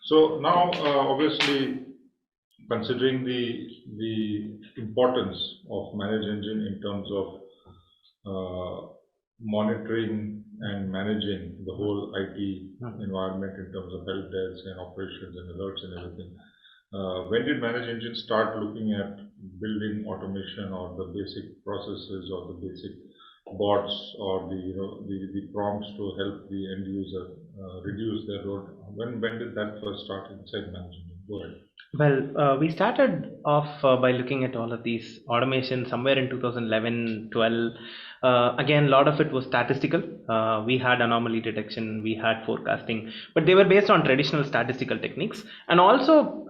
So now, obviously, considering the importance of ManageEngine in terms of monitoring and managing the whole IT environment in terms of help desk and operations and alerts and everything. When did ManageEngine start looking at building automation or the basic processes or the basic bots or the prompts to help the end user reduce their load? When did that first start inside ManageEngine? Go ahead. Well, we started off by looking at all of these automation somewhere in 2011, 12. Again, a lot of it was statistical. We had anomaly detection, we had forecasting, but they were based on traditional statistical techniques. And also,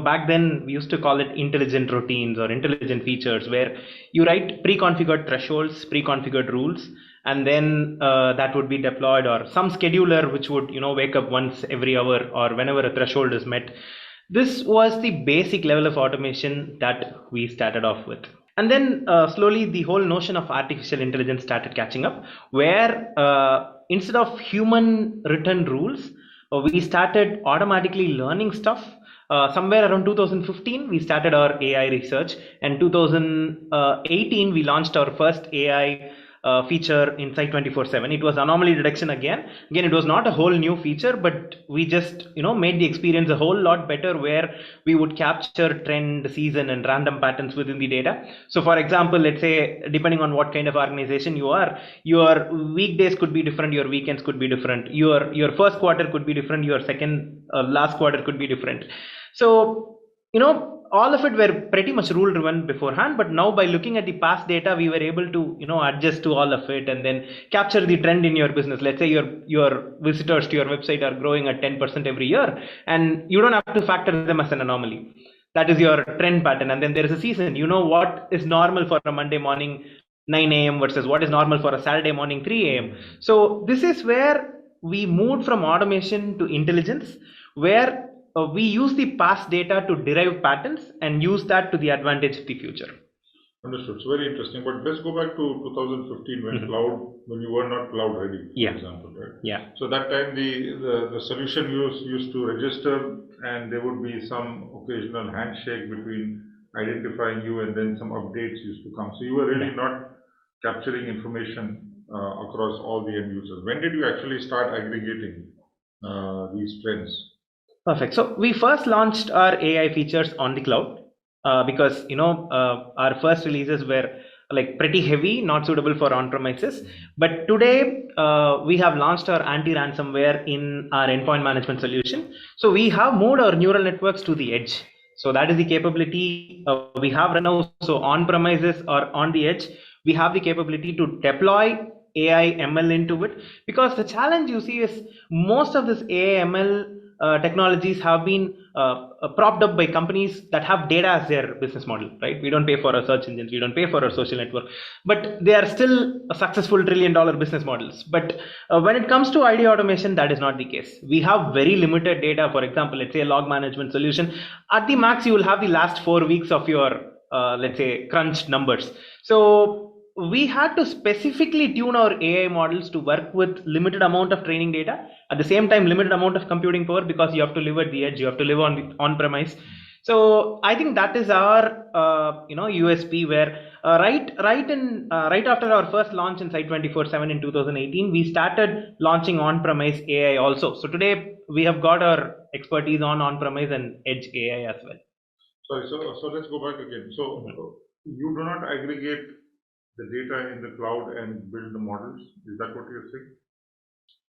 back then we used to call it intelligent routines or intelligent features, where you write pre-configured thresholds, pre-configured rules, and then that would be deployed, or some scheduler which would wake up once every hour or whenever a threshold is met. This was the basic level of automation that we started off with. And then slowly the whole notion of artificial intelligence started catching up, where instead of human written rules, we started automatically learning stuff. Somewhere around 2015, we started our AI research, and 2018, we launched our first AI feature inside 24/7. It was anomaly detection again. It was not a whole new feature, but we just made the experience a whole lot better, where we would capture trend, season, and random patterns within the data. So for example, let's say, depending on what kind of organization you are, your weekdays could be different, your weekends could be different, your first quarter could be different, your second last quarter could be different. So all of it were pretty much rule driven beforehand, but now by looking at the past data, we were able to adjust to all of it and then capture the trend in your business. Let's say your visitors to your website are growing at 10% every year, and you don't have to factor them as an anomaly. That is your trend pattern. And then there is a season. What is normal for a Monday morning 9 a.m. versus what is normal for a Saturday morning 3 a.m. So this is where we moved from automation to intelligence, where we use the past data to derive patterns and use that to the advantage of the future. Understood. It's very interesting. But let's go back to 2015 when you were not cloud ready, for example, right? Yeah. So that time the solution used to register, and there would be some occasional handshake between identifying you, and then some updates used to come. So you were really not capturing information across all the end users. When did you actually start aggregating these trends? Perfect. So we first launched our AI features on the cloud because our first releases were like pretty heavy, not suitable for on-premises. But today we have launched our anti-ransomware in our endpoint management solution. So we have moved our neural networks to the edge. So that is the capability we have right now. So on-premises or on the edge, we have the capability to deploy AI ML into it, because the challenge you see is most of this AI ML technologies have been propped up by companies that have data as their business model, right? We don't pay for our search engines, we don't pay for our social network, but they are still a successful $1 trillion business models. But when it comes to ID automation, that is not the case. We have very limited data. For example, let's say a log management solution, at the max you will have the last 4 weeks of your let's say crunched numbers. So we had to specifically tune our AI models to work with limited amount of training data, at the same time limited amount of computing power, because you have to live at the edge, you have to live on premise. So I think that is our USP, where right after our first launch inside 24/7 in 2018, we started launching on-premise AI also. So today we have got our expertise on-premise and edge AI as well. Sorry, so let's go back again. So you do not aggregate the data in the cloud and build the models? Is that what you're saying?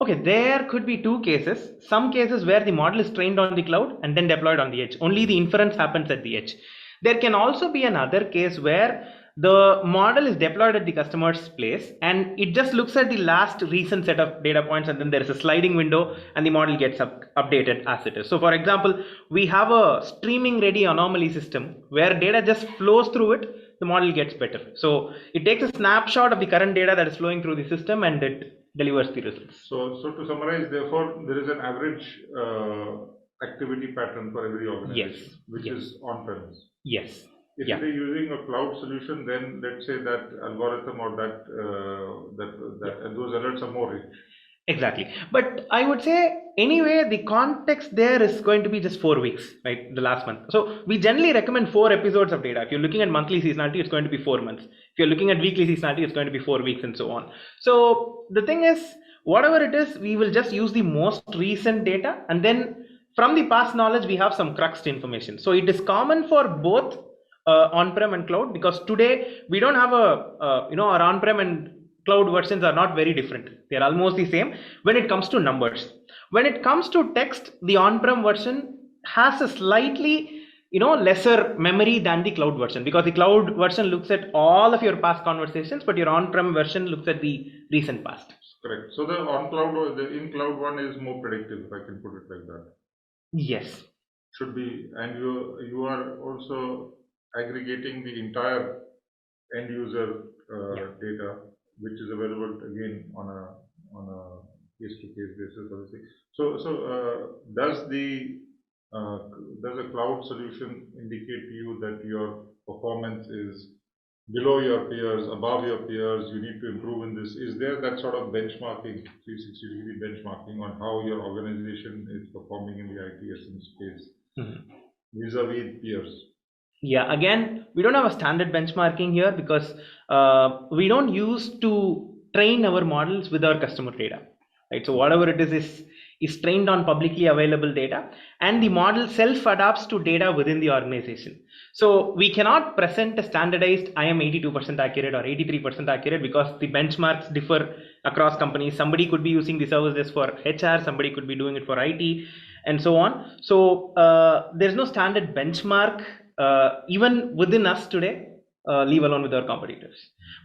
Okay, there could be two cases. Some cases where the model is trained on the cloud and then deployed on the edge. Only the inference happens at the edge. There can also be another case where the model is deployed at the customer's place and it just looks at the last recent set of data points, and then there is a sliding window and the model gets updated as it is. So for example, we have a streaming ready anomaly system where data just flows through it, the model gets better. So it takes a snapshot of the current data that is flowing through the system and it delivers the results. So to summarize, therefore, there is an average activity pattern for every organization, which is on-premise. Yes. If they're using a cloud solution, then let's say that algorithm or that those alerts are more rich. Exactly. But I would say anyway, the context there is going to be just 4 weeks, right? The last month. So we generally recommend 4 episodes of data. If you're looking at monthly seasonality, it's going to be 4 months. If you're looking at weekly seasonality, it's going to be 4 weeks and so on. So the thing is, whatever it is, we will just use the most recent data, and then from the past knowledge, we have some crux information. So it is common for both on-prem and cloud, because today we don't have our on-prem and cloud versions are not very different. They are almost the same when it comes to numbers. When it comes to text, the on-prem version has a slightly lesser memory than the cloud version, because the cloud version looks at all of your past conversations, but your on-prem version looks at the recent past. Correct. So the on cloud or the in cloud one is more predictive, if I can put it like that. Yes. Should be, and you are also aggregating the entire end user data, which is available again on a case to case basis, obviously. So does a cloud solution indicate to you that your performance is below your peers, above your peers, you need to improve in this? Is there that sort of benchmarking, 360-degree benchmarking on how your organization is performing in the ITSM space vis-a-vis peers? Yeah, again, we don't have a standard benchmarking here, because we don't use to train our models with our customer data, right? So whatever it is trained on publicly available data, and the model self adapts to data within the organization. So we cannot present a standardized I am 82% accurate or 83% accurate, because the benchmarks differ across companies. Somebody could be using the services for HR, somebody could be doing it for IT, and so on. So there's no standard benchmark even within us today, leave alone with our competitors.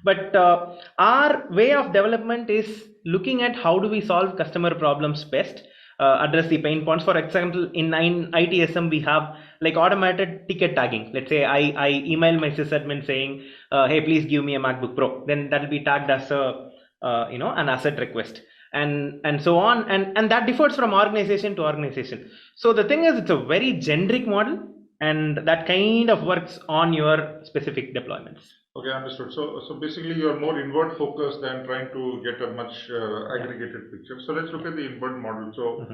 But our way of development is looking at how do we solve customer problems best, address the pain points. For example, in ITSM, we have like automated ticket tagging. Let's say I email my sysadmin saying, hey, please give me a MacBook Pro. Then that will be tagged as a an asset request, and so on. And that differs from organization to organization. So the thing is, it's a very generic model, and that kind of works on your specific deployments. Okay, understood. So basically, you're more inward focused than trying to get a much aggregated picture. So let's look at the inward model. So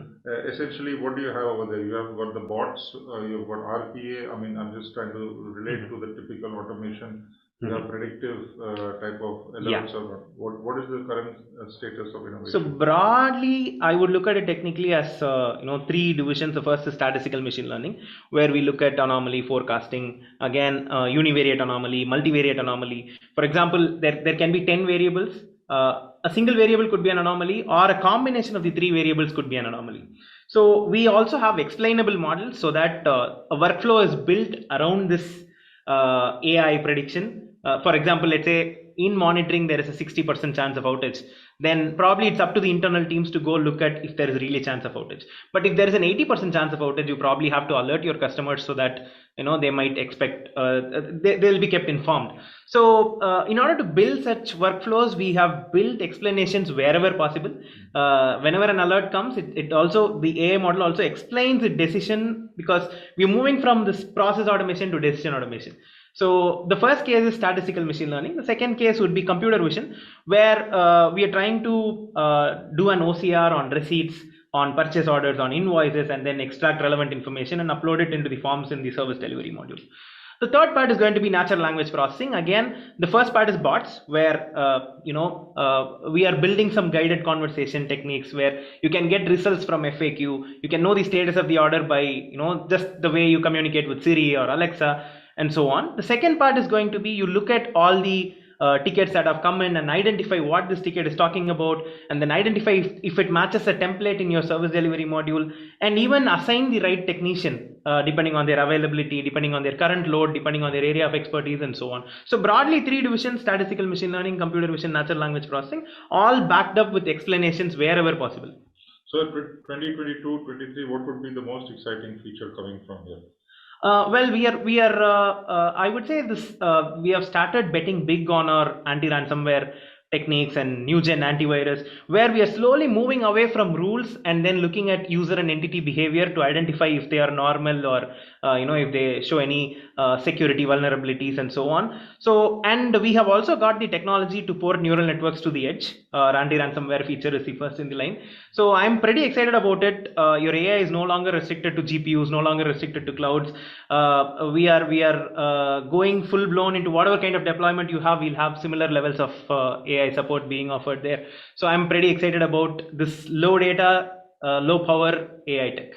essentially, what do you have over there? You have got the bots, you've got RPA. I mean, I'm just trying to relate to the typical automation. You have predictive type of alerts, or what is the current status of innovation? So broadly, I would look at it technically as 3 divisions. The first is statistical machine learning, where we look at anomaly forecasting, again univariate anomaly, multivariate anomaly. For example, there can be 10 variables. A single variable could be an anomaly, or a combination of the 3 variables could be an anomaly. So we also have explainable models, so that a workflow is built around this AI prediction. For example, let's say in monitoring there is a 60% chance of outage, then probably it's up to the internal teams to go look at if there is really a chance of outage. But if there is an 80% chance of outage, you probably have to alert your customers, so that they might expect they'll be kept informed. So in order to build such workflows, we have built explanations wherever possible. Whenever an alert comes, it also, the AI model also explains the decision, because we're moving from this process automation to decision automation. So the first case is statistical machine learning. The second case would be computer vision, where we are trying to do an OCR on receipts, on purchase orders, on invoices, and then extract relevant information and upload it into the forms in the service delivery module. The third part is going to be natural language processing. Again, the first part is bots, where we are building some guided conversation techniques, where you can get results from FAQ. You can know the status of the order by just the way you communicate with Siri or Alexa, and so on. The second part is going to be, you look at all the tickets that have come in and identify what this ticket is talking about, and then identify if it matches a template in your service delivery module, and even assign the right technician depending on their availability, depending on their current load, depending on their area of expertise, and so on. So broadly, 3 divisions: statistical machine learning, computer vision, natural language processing, all backed up with explanations wherever possible. So 2022-23, what would be the most exciting feature coming from here? Well, we are. I would say this. We have started betting big on our anti-ransomware techniques and new gen antivirus, where we are slowly moving away from rules and then looking at user and entity behavior to identify if they are normal, or if they show any security vulnerabilities, and so on. So, and we have also got the technology to port neural networks to the edge. anti-ransomware feature is the first in the line. So I'm pretty excited about it. Your AI is no longer restricted to GPUs, no longer restricted to clouds. We are going full blown into whatever kind of deployment you have. We'll have similar levels of AI support being offered there. So I'm pretty excited about this low data, low power AI tech.